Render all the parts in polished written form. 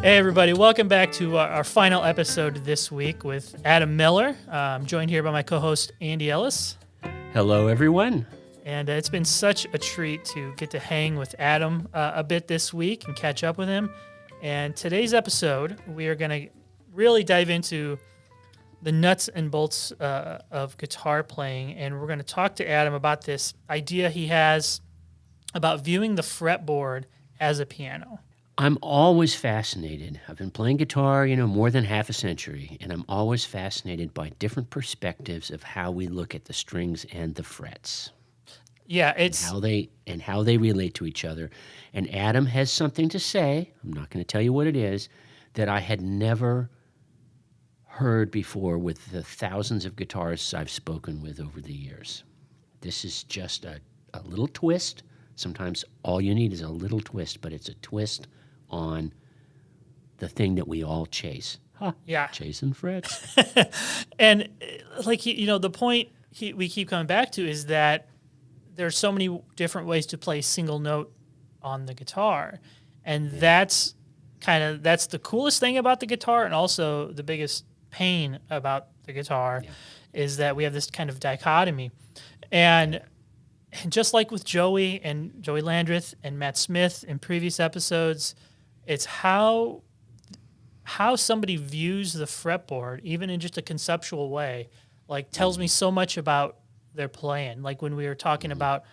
Hey everybody, welcome back to our final episode this week with Adam Miller. I'm joined here by my co-host Andy Ellis. Hello everyone. And it's been such a treat to get to hang with Adam a bit this week and catch up with him. And today's episode, we are going to really dive into the nuts and bolts of guitar playing. And we're going to talk to Adam about this idea he has about viewing the fretboard as a piano. I'm always fascinated. I've been playing guitar, more than half a century, and I'm always fascinated by different perspectives of how we look at the strings and the frets. Yeah, it's and how they relate to each other. And Adam has something to say, I'm not going to tell you what it is, that I had never heard before with the thousands of guitarists I've spoken with over the years. This is just a little twist. Sometimes all you need is a little twist, but it's a twist on the thing that we all chase. Yeah. Chasing frets. And the point we keep coming back to is that there's so many different ways to play a single note on the guitar. And that's the coolest thing about the guitar, and also the biggest pain about the guitar is that we have this kind of dichotomy. And just like with Joey Landreth and Matt Smith in previous episodes, it's how somebody views the fretboard, even in just a conceptual way, tells me so much about their playing. Like when we were talking about,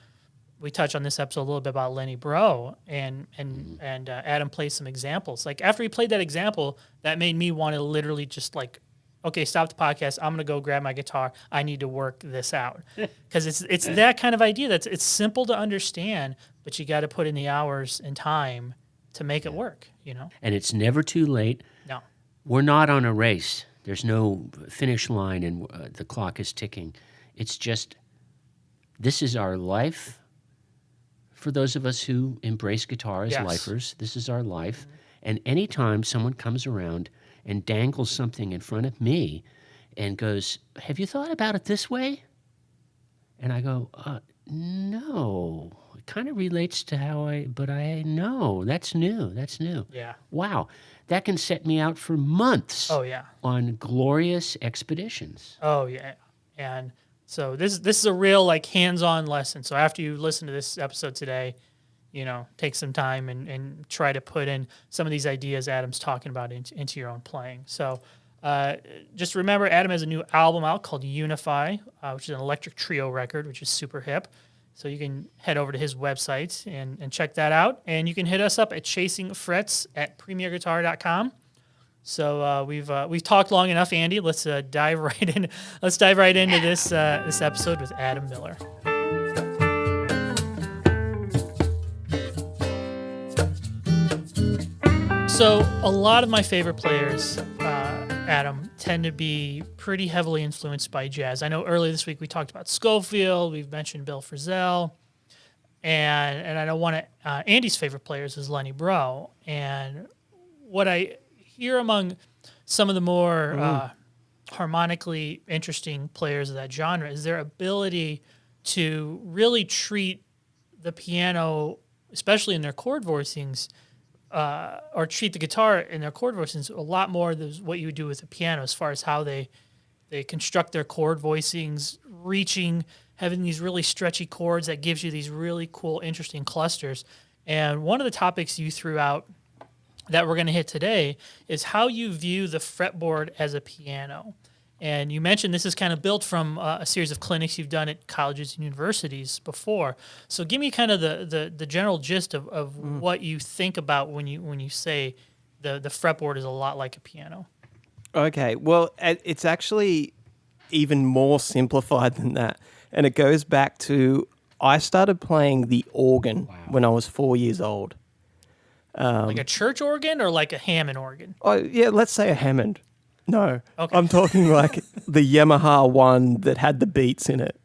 we touched on this episode a little bit about Lenny Breau, and Adam played some examples. Like after he played that example, that made me want to literally just okay, stop the podcast. I'm gonna go grab my guitar. I need to work this out, because it's that kind of idea. It's simple to understand, but you got to put in the hours and time to make it work. And it's never too late. No, we're not on a race. There's no finish line, and the clock is ticking. It's just this is our life. For those of us who embrace guitar as lifers, this is our life. Mm-hmm. And anytime someone comes around and dangles something in front of me and goes, "Have you thought about it this way?" And I go, no. It kind of relates to but I know, that's new. Yeah. Wow. That can set me out for months. Oh, yeah. On glorious expeditions. Oh, yeah. And so this is a real hands-on lesson. So after you listen to this episode today, take some time and try to put in some of these ideas Adam's talking about into your own playing. So just remember, Adam has a new album out called Unify, which is an electric trio record, which is super hip. So you can head over to his website and check that out. And you can hit us up at chasingfrets@premierguitar.com. So we've talked long enough, Andy. Let's dive right in. Let's dive right into this episode with Adam Miller. So a lot of my favorite players, Adam, tend to be pretty heavily influenced by jazz. I know earlier this week we talked about Schofield. We've mentioned Bill Frisell. And I know one of Andy's favorite players is Lenny Breau. And what I hear among some of the more harmonically interesting players of that genre is their ability to really treat the piano, especially in their chord voicings, or treat the guitar in their chord voicings a lot more than what you would do with the piano, as far as how they construct their chord voicings, having these really stretchy chords that gives you these really cool, interesting clusters. And one of the topics you threw out that we're going to hit today is how you view the fretboard as a piano. And you mentioned this is kind of built from a series of clinics you've done at colleges and universities before. So give me kind of the general gist of what you think about when you say the fretboard is a lot like a piano. Okay, well, it's actually even more simplified than that. And it goes back to, I started playing the organ when I was 4 years old. Like a church organ or like a Hammond organ? Oh, yeah, let's say a Hammond. No, okay. I'm talking like the Yamaha one that had the beats in it,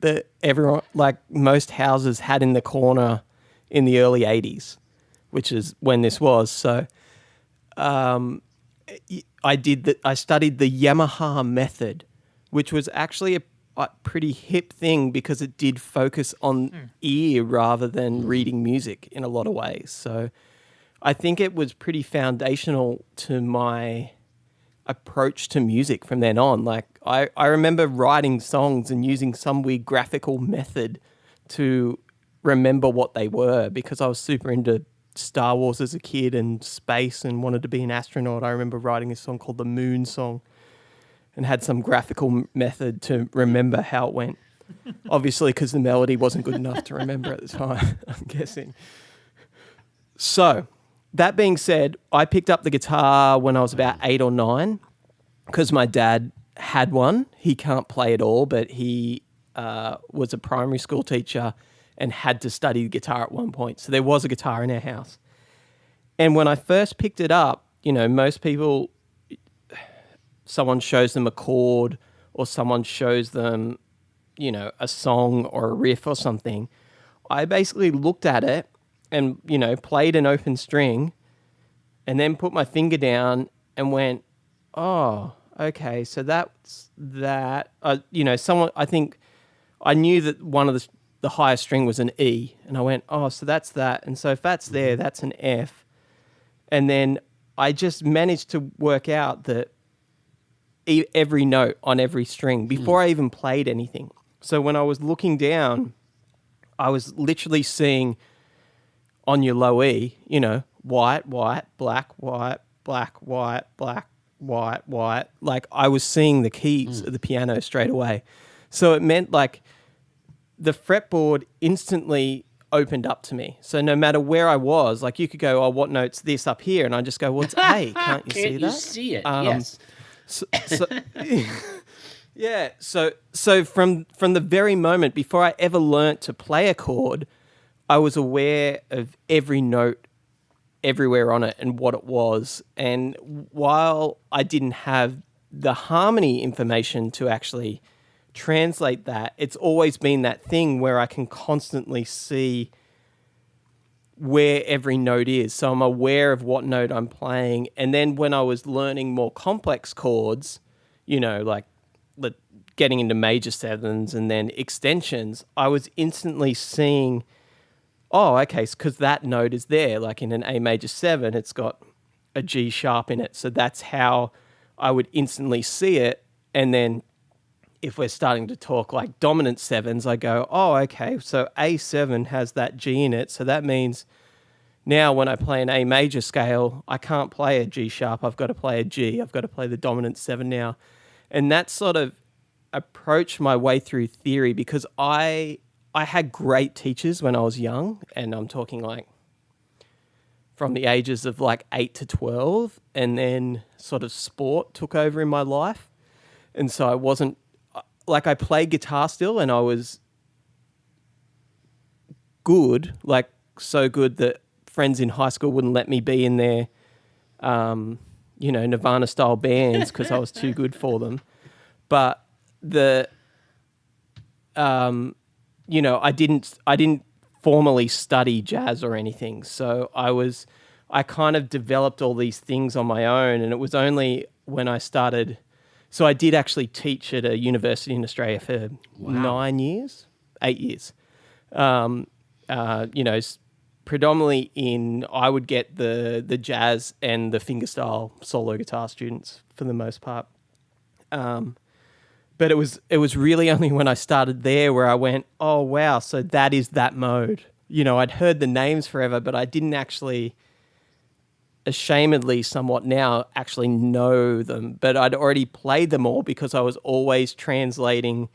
that everyone, like most houses, had in the corner in the early 80s, which is when this was. So I studied the Yamaha method, which was actually a pretty hip thing because it did focus on ear rather than reading music in a lot of ways. So I think it was pretty foundational to my approach to music from then on. Like I remember writing songs and using some weird graphical method to remember what they were because I was super into Star Wars as a kid and space and wanted to be an astronaut. I remember writing a song called the Moon Song and had some graphical method to remember how it went. Obviously, because the melody wasn't good enough to remember at the time, I'm guessing. So, that being said, I picked up the guitar when I was about 8 or 9 because my dad had one. He can't play at all, but he was a primary school teacher and had to study guitar at one point. So there was a guitar in our house. And when I first picked it up, you know, most people, someone shows them a chord or someone shows them, you know, a song or a riff or something. I basically looked at it and, you know, played an open string and then put my finger down and went, oh, okay, so that's that. You know, I think I knew that one of the highest string was an E, and I went, oh, so that's that. And so if that's there, that's an F. And then I just managed to work out that every note on every string before I even played anything. So when I was looking down, I was literally seeing on your low E, you know, white, white, black, white, black, white, black, white, white. Like I was seeing the keys of the piano straight away. So it meant like the fretboard instantly opened up to me. So no matter where I was, like you could go, oh, what note's this up here? And I just go, what's A? Can't you see that? Can't you see it? Yes. So yeah. So from the very moment before I ever learnt to play a chord, I was aware of every note everywhere on it and what it was. And while I didn't have the harmony information to actually translate that, it's always been that thing where I can constantly see where every note is. So I'm aware of what note I'm playing. And then when I was learning more complex chords, you know, like getting into major sevens and then extensions, I was instantly seeing, oh, okay, because that note is there. Like in an A major 7, it's got a G sharp in it. So that's how I would instantly see it. And then if we're starting to talk like dominant 7s, I go, oh, okay, so A7 has that G in it. So that means now when I play an A major scale, I can't play a G sharp. I've got to play a G. I've got to play the dominant 7 now. And that sort of approached my way through theory because I had great teachers when I was young, and I'm talking like from the ages of like 8 to 12, and then sort of sport took over in my life. And so I wasn't, like I played guitar still and I was good, like so good that friends in high school wouldn't let me be in their, you know, Nirvana style bands because I was too good for them. But you know, I didn't formally study jazz or anything. So I kind of developed all these things on my own, and it was only when I started. So I did actually teach at a university in Australia for 8 years. You know, predominantly I would get the jazz and the fingerstyle solo guitar students for the most part. But it was really only when I started there where I went, oh wow, so that is that mode. You know, I'd heard the names forever, but I didn't actually, ashamedly somewhat now, actually know them. But I'd already played them all because I was always translating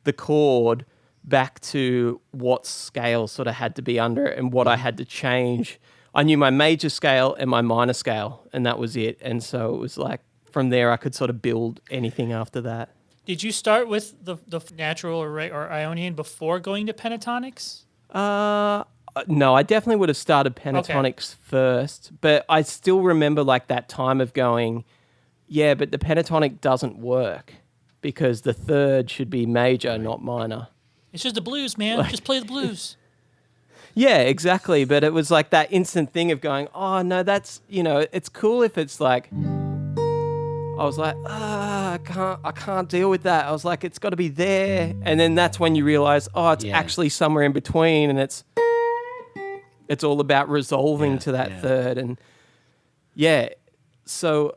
the chord back to what scale sort of had to be under it and what I had to change. I knew my major scale and my minor scale, and that was it. And so it was like from there I could sort of build anything after that. Did you start with the natural or Ionian before going to pentatonics? No, I definitely would have started pentatonics first, but I still remember like that time of going, yeah, but the pentatonic doesn't work because the third should be major, not minor. It's just the blues, man. Just play the blues. Yeah, exactly. But it was like that instant thing of going, oh no, that's, you know, it's cool if it's like, I was like, I can't deal with that. I was like, it's got to be there. And then that's when you realize, oh, it's actually somewhere in between, and it's It's all about resolving to that third. And so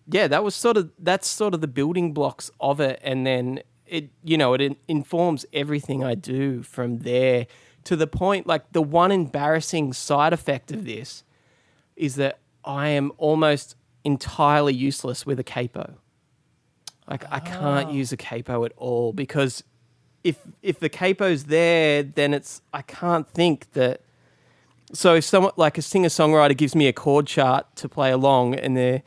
that's sort of the building blocks of it. And then it informs everything I do from there, to the point, like, the one embarrassing side effect of this is that I am almost entirely useless with a capo. Like, I can't use a capo at all, because if the capo's there, then I can't think that. So if someone, like a singer-songwriter, gives me a chord chart to play along, and they're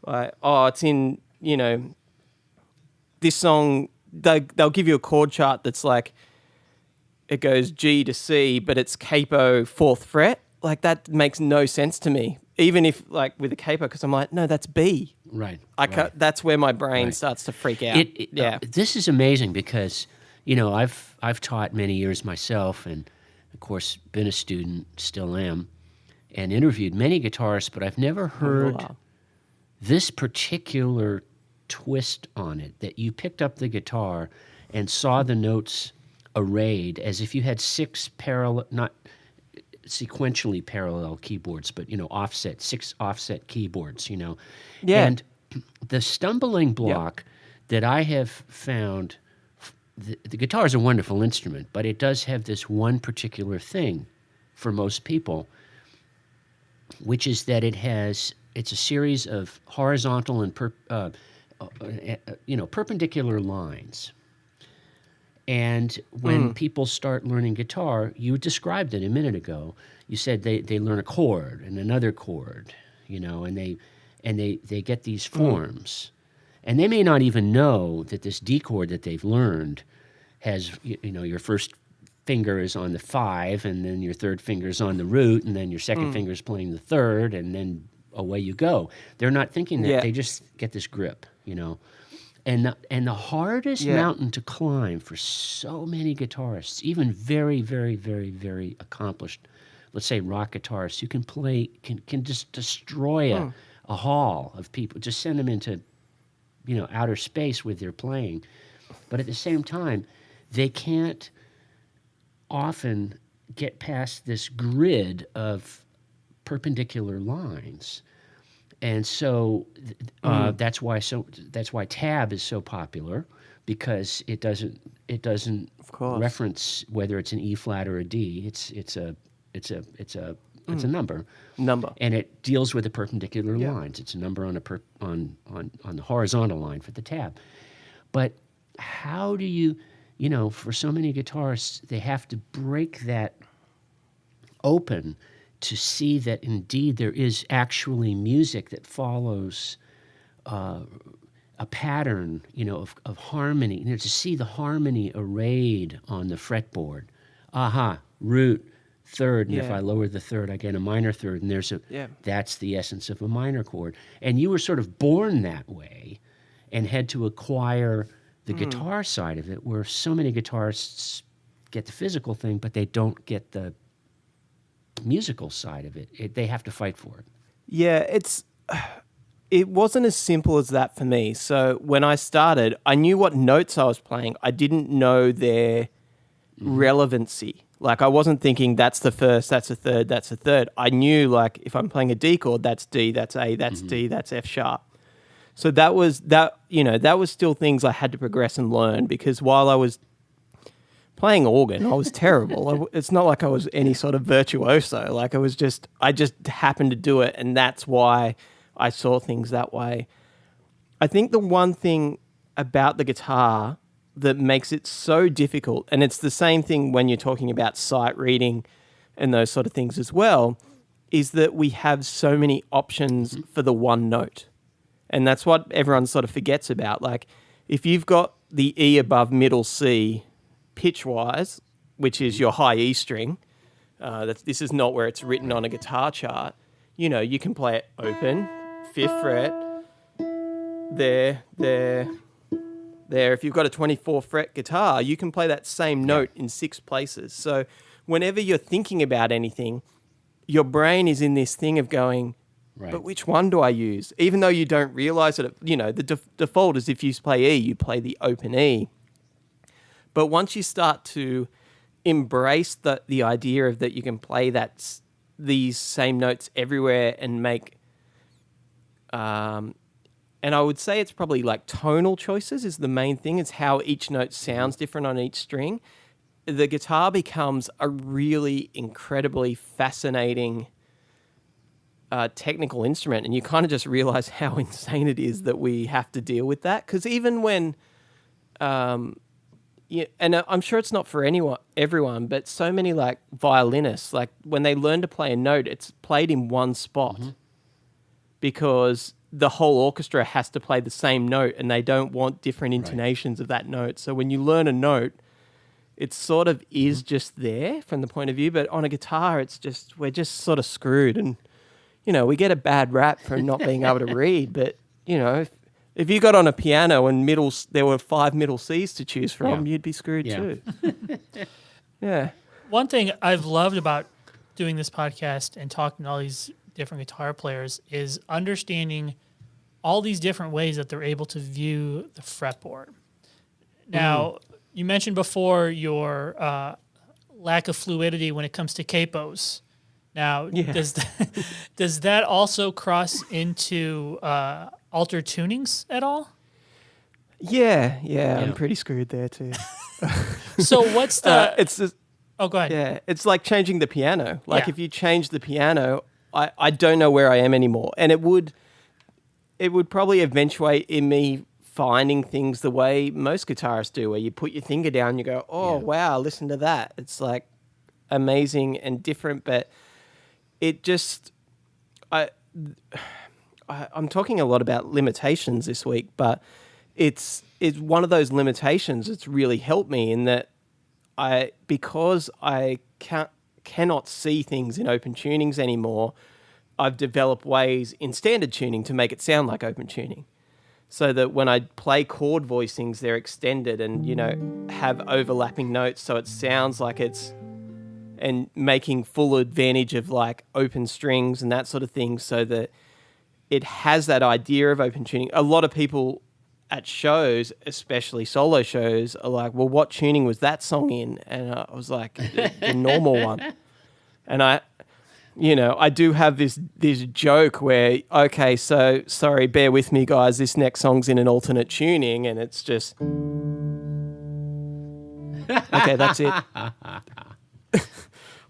like, oh, it's in, this song, they'll give you a chord chart that's like, it goes G to C, but it's capo 4th fret. Like, that makes no sense to me. Even if, like, with a capo, because I'm like, no, that's B. Right. That's where my brain starts to freak out. This is amazing because, I've taught many years myself, and of course been a student, still am, and interviewed many guitarists, but I've never heard this particular twist on it, that you picked up the guitar and saw the notes arrayed as if you had 6 parallel, not sequentially parallel keyboards, but, offset, 6 offset keyboards, Yeah. And the stumbling block that I have found, the guitar is a wonderful instrument, but it does have this one particular thing for most people, which is that it's a series of horizontal and perpendicular lines. And when people start learning guitar, you described it a minute ago. You said they learn a chord and another chord, and they get these forms. And they may not even know that this D chord that they've learned has, your first finger is on the 5, and then your third finger is on the root, and then your second finger is playing the third, and then away you go. They're not thinking that. They just get this grip, And the hardest mountain to climb for so many guitarists, even very, very, very, very accomplished, let's say rock guitarists, who can just destroy a hall of people, just send them into, outer space with their playing. But at the same time, they can't often get past this grid of perpendicular lines. And so that's why tab is so popular, because it doesn't reference whether it's an E flat or a D. It's a number. And it deals with the perpendicular lines. It's a number on the horizontal line for the tab. But how do you, for so many guitarists, they have to break that open to see that indeed there is actually music that follows a pattern, of harmony. To see the harmony arrayed on the fretboard. Root, third, and if I lower the third, I get a minor third, and that's the essence of a minor chord. And you were sort of born that way and had to acquire the guitar side of it, where so many guitarists get the physical thing, but they don't get the musical side of it. They have to fight for it. Yeah, it wasn't as simple as that for me. So when I started, I knew what notes I was playing. I didn't know their relevancy. Like, I wasn't thinking that's the first, that's the third, that's the third. I knew, like, if I'm playing a D chord, that's D, that's A, that's D, that's F sharp. So that was still things I had to progress and learn, because while I was playing organ, I was terrible. It's not like I was any sort of virtuoso. Like, I just happened to do it, and that's why I saw things that way. I think the one thing about the guitar that makes it so difficult, and it's the same thing when you're talking about sight reading and those sort of things as well, is that we have so many options for the one note. And that's what everyone sort of forgets about. Like, if you've got the E above middle C pitch-wise, which is your high E string, this is not where it's written on a guitar chart, you can play it open, 5th fret, there. If you've got a 24 fret guitar, you can play that same note in 6 places. So whenever you're thinking about anything, your brain is in this thing of going, but which one do I use? Even though you don't realize it, the default is if you play E, you play the open E. But once you start to embrace the idea of that you can play these same notes everywhere and make and I would say it's probably like tonal choices is the main thing. It's how each note sounds different on each string. The guitar becomes a really incredibly fascinating technical instrument, and you kind of just realize how insane it is that we have to deal with that. Because even when, and I'm sure it's not for everyone, but so many like violinists, like when they learn to play a note, it's played in one spot because the whole orchestra has to play the same note, and they don't want different intonations of that note. So when you learn a note, it sort of is just there from the point of view, but on a guitar, we're just sort of screwed. And, we get a bad rap for not being able to read, but, if you got on a piano and there were 5 middle Cs to choose from, you'd be screwed too. Yeah. One thing I've loved about doing this podcast and talking to all these different guitar players is understanding all these different ways that they're able to view the fretboard. Now, you mentioned before your lack of fluidity when it comes to capos. Now, does that also cross into altered tunings at all? Yeah, I'm pretty screwed there too. So what's the... it's just, oh, go ahead. Yeah, it's like changing the piano. Like if you change the piano, I don't know where I am anymore. And it would probably eventuate in me finding things the way most guitarists do, where you put your finger down and you go, wow, listen to that. It's like amazing and different, but it just... I'm talking a lot about limitations this week, but it's one of those limitations that's really helped me in that because I cannot see things in open tunings anymore, I've developed ways in standard tuning to make it sound like open tuning. So that when I play chord voicings, they're extended and, have overlapping notes so it sounds like and making full advantage of like open strings and that sort of thing so that it has that idea of open tuning. A lot of people at shows, especially solo shows, are like, well, what tuning was that song in? And I was like, the normal one. And I do have this joke where, okay, so sorry, bear with me, guys. This next song's in an alternate tuning, and it's just, okay, that's it.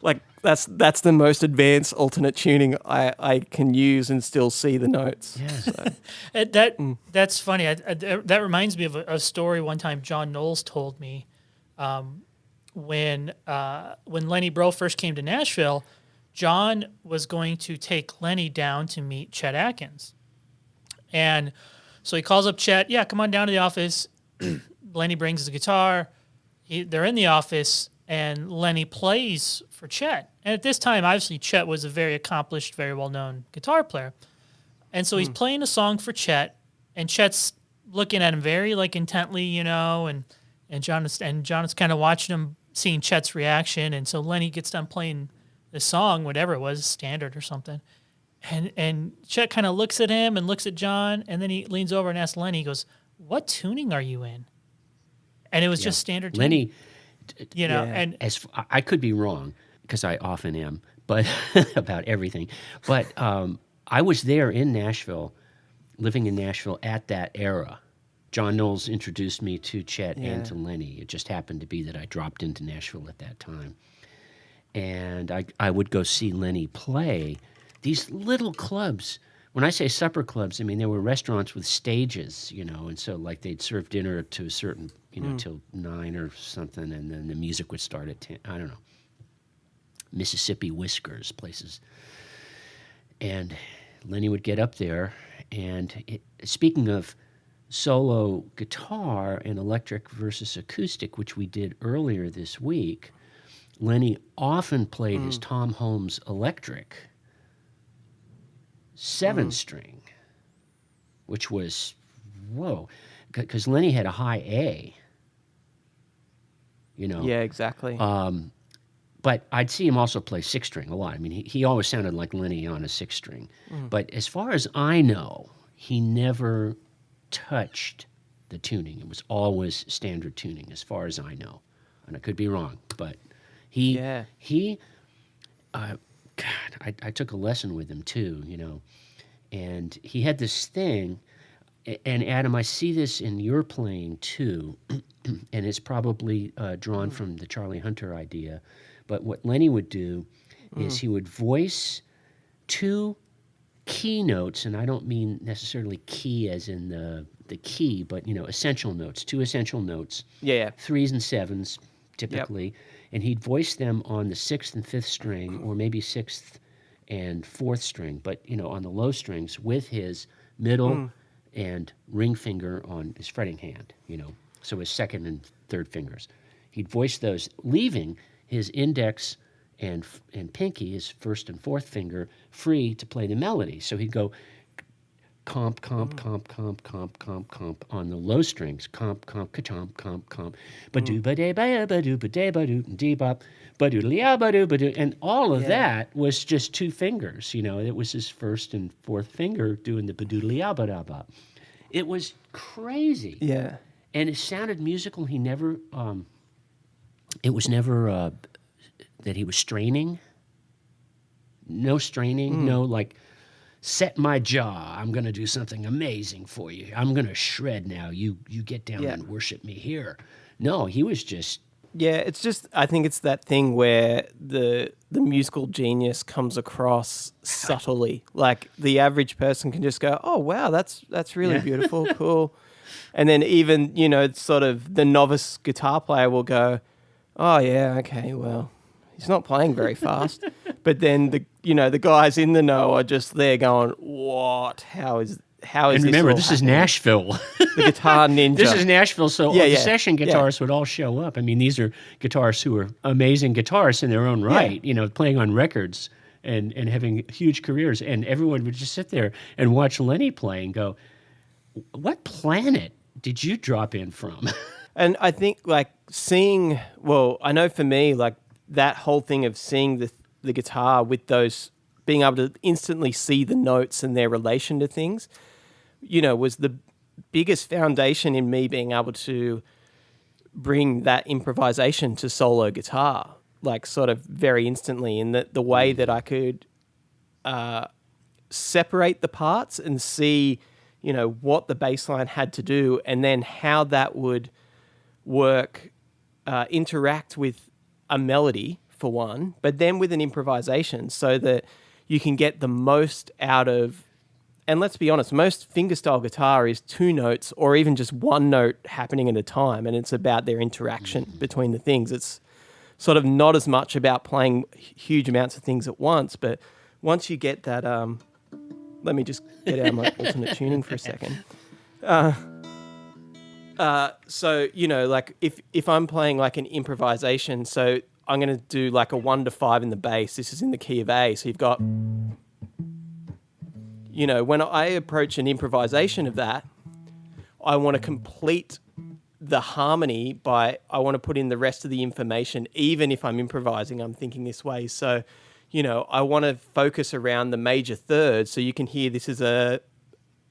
Like that's the most advanced alternate tuning I can use and still see the notes. Yeah. So. That's funny. That reminds me of a story one time John Knowles told me when Lenny Breau first came to Nashville. John was going to take Lenny down to meet Chet Atkins. And so he calls up Chet, come on down to the office. Lenny brings his guitar. They're in the office, and Lenny plays for Chet. And at this time, obviously, Chet was a very accomplished, very well-known guitar player. And so he's playing a song for Chet, and Chet's looking at him very intently, and John is kind of watching him, seeing Chet's reaction. And so Lenny gets done playing the song, whatever it was, standard or something. And Chet kind of looks at him and looks at John, and then he leans over and asks Lenny, he goes, "What tuning are you in?" And it was just standard tuning. Lenny, and I could be wrong, because I often am, but about everything. But I was there in Nashville, living in Nashville at that era. John Knowles introduced me to Chet and to Lenny. It just happened to be that I dropped into Nashville at that time. And I would go see Lenny play these little clubs. When I say supper clubs, I mean, there were restaurants with stages, and so like they'd serve dinner to a certain, till 9 or something, and then the music would start at 10, I don't know, Mississippi Whiskers, places. And Lenny would get up there, and speaking of solo guitar and electric versus acoustic, which we did earlier this week, Lenny often played his Tom Holmes electric 7-string, which was, whoa, because Lenny had a high A, Yeah, exactly. But I'd see him also play 6-string a lot. I mean, he always sounded like Lenny on a 6-string. But as far as I know, he never touched the tuning. It was always standard tuning, as far as I know. And I could be wrong, but He I took a lesson with him too, and he had this thing. And Adam, I see this in your playing too, and it's probably drawn from the Charlie Hunter idea. But what Lenny would do is he would voice two key notes, and I don't mean necessarily key as in the key, but essential notes, two essential notes, threes and sevens typically, and he'd voice them on the sixth and fifth string, or maybe sixth and fourth string, but on the low strings with his middle and ring finger on his fretting hand, so his second and third fingers. He'd voice those, leaving his index and pinky, his first and fourth finger, free to play the melody. So he'd go comp, comp, comp, comp, comp, comp, comp on the low strings, comp, comp, ka-chomp, comp, comp, ba-doo, ba-day, ba-ya, ba-doo, ba-day, ba-doo, dee-bop, ba-doo-lia, ba-doo, ba-doo. And all of that was just two fingers, It was his first and fourth finger doing the ba-doo-lia, ba-da-ba. It was crazy. Yeah. And it sounded musical. He never, it was never that he was straining. No straining, no like, set my jaw, I'm going to do something amazing for you. I'm going to shred now. You get down and worship me here. No, he was just... Yeah, it's just, I think it's that thing where the musical genius comes across subtly. Like the average person can just go, oh, wow, that's really beautiful, cool. And then even, sort of the novice guitar player will go, oh, yeah, okay, well, he's not playing very fast. But then the guys in the know are just there going, what? How is and remember, this is Nashville. The guitar ninja. This is Nashville, so the session guitarists would all show up. I mean, these are guitarists who are amazing guitarists in their own right, playing on records and having huge careers. And everyone would just sit there and watch Lenny play and go, what planet did you drop in from? And I think, I know for me, that whole thing of seeing the guitar with those, being able to instantly see the notes and their relation to things, was the biggest foundation in me being able to bring that improvisation to solo guitar, sort of very instantly, in the way that I could separate the parts and see, what the bass line had to do, and then how that would work, interact with a melody, for one, but then with an improvisation, so that you can get the most out of, and let's be honest, most fingerstyle guitar is two notes or even just one note happening at a time, and it's about their interaction between the things. It's sort of not as much about playing huge amounts of things at once, but once you get that, let me just get out my alternate tuning for a second. So, if I'm playing an improvisation, so I'm going to do a 1 to 5 in the bass. This is in the key of A. So you've got, when I approach an improvisation of that, I want to complete the harmony I want to put in the rest of the information. Even if I'm improvising, I'm thinking this way. So, I want to focus around the major third. So you can hear this is an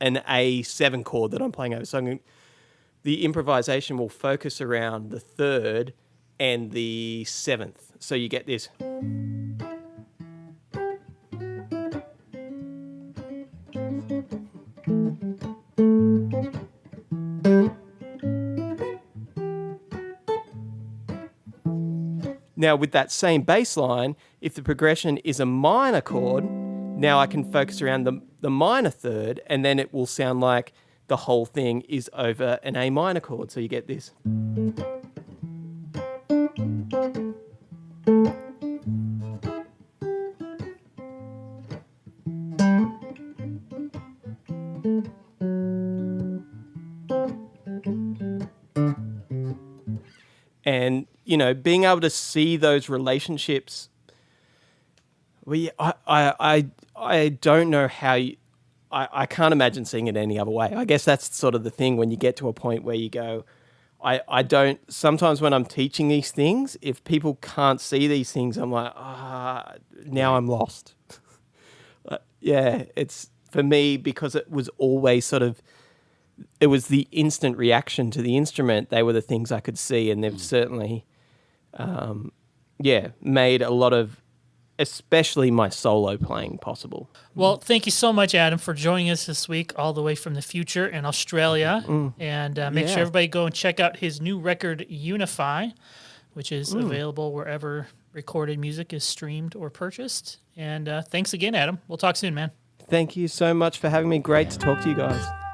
A7 chord that I'm playing over. So the improvisation will focus around the third and the seventh. So you get this. Now with that same bass line, if the progression is a minor chord, now I can focus around the minor third, and then it will sound like the whole thing is over an A minor chord. So you get this. And, being able to see those relationships, I don't know how I can't imagine seeing it any other way. I guess that's sort of the thing when you get to a point where you go, I don't, sometimes when I'm teaching these things, if people can't see these things, I'm like, now I'm lost. It's for me, because it was always sort of, it was the instant reaction to the instrument. They were the things I could see, and they've certainly made a lot of, especially my solo playing, possible. Well, thank you so much, Adam, for joining us this week, all the way from the future in Australia. And make sure everybody go and check out his new record, Unify, which is available wherever recorded music is streamed or purchased. And thanks again, Adam. We'll talk soon, man. Thank you so much for having me. Great to talk to you guys.